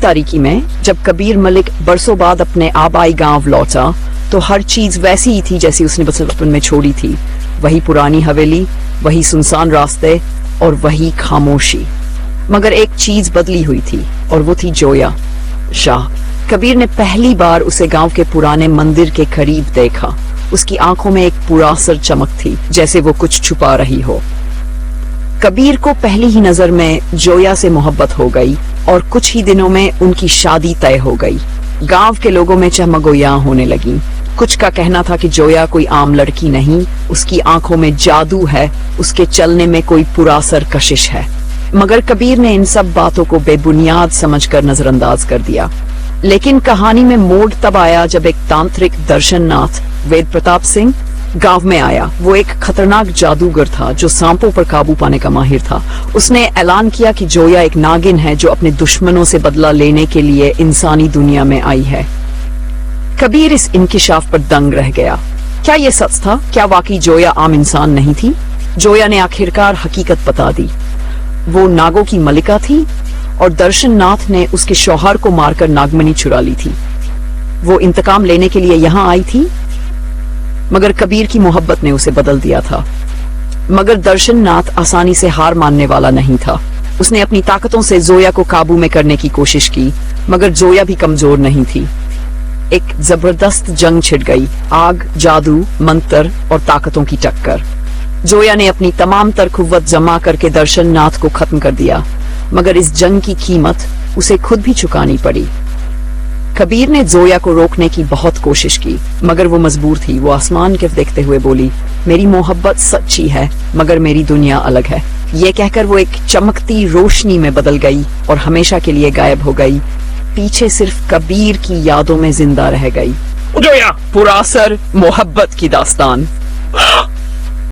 तारीकी में जब कबीर मलिक बरसों बाद अपने आबाई गांव लौटा तो हर चीज वैसी ही थी जैसी उसने बचपन में छोड़ी थी। वही पुरानी हवेली, वही सुनसान रास्ते और वही खामोशी। मगर एक चीज बदली हुई थी और वो थी जोया शाह। कबीर ने पहली बार उसे गांव के पुराने मंदिर के करीब देखा। उसकी आंखों में एक पुरासर चमक थी, जैसे वो कुछ छुपा रही हो। कबीर को पहली ही नजर में जोया से मोहब्बत हो गई और कुछ ही दिनों में उनकी शादी तय हो गई। गांव के लोगों में चहमगोयां होने लगी। कुछ का कहना था कि जोया कोई आम लड़की नहीं, उसकी आंखों में जादू है, उसके चलने में कोई पुरासर कशिश है। मगर कबीर ने इन सब बातों को बेबुनियाद समझकर नजरअंदाज कर दिया। लेकिन कहानी में मोड़ तब आया जब एक तांत्रिक दर्शननाथ वेद प्रताप सिंह गांव में आया। वो एक खतरनाक जादूगर था जो सांपों पर काबू पाने का माहिर था। उसने ऐलान किया कि जोया एक नागिन है जो अपने दुश्मनों से बदला लेने के लिए इंसानी दुनिया में आई है। कबीर इस इंकिशाफ पर दंग रह गया। क्या ये सच था? क्या वाकई जोया आम इंसान नहीं थी? जोया ने आखिरकार हकीकत बता दी। वो नागों की मलिका थी और दर्शननाथ ने उसके शौहर को मारकर नागमणि चुरा ली थी। वो इंतकाम लेने के लिए यहाँ आई थी, मगर कबीर की मोहब्बत ने उसे बदल दिया था। मगर दर्शननाथ आसानी से हार मानने वाला नहीं था। उसने अपनी ताकतों से जोया को काबू में करने की कोशिश की, मगर जोया भी कमजोर नहीं थी। एक जबरदस्त जंग छिड़ गई। आग, जादू, मंत्र और ताकतों की टक्कर। जोया ने अपनी तमाम तरकुव्वत जमा करके दर्शननाथ को खत्म कर दिया, मगर इस जंग की कीमत उसे खुद भी चुकानी पड़ी। कबीर ने जोया को रोकने की बहुत कोशिश की, मगर वो मजबूर थी। वो आसमान की देखते हुए बोली, मेरी मोहब्बत सच्ची है, मगर मेरी दुनिया अलग है। ये कहकर वो एक चमकती रोशनी में बदल गई और हमेशा के लिए गायब हो गई। पीछे सिर्फ कबीर की यादों में जिंदा रह गई। जोया, पुरासर मोहब्बत की दास्तान।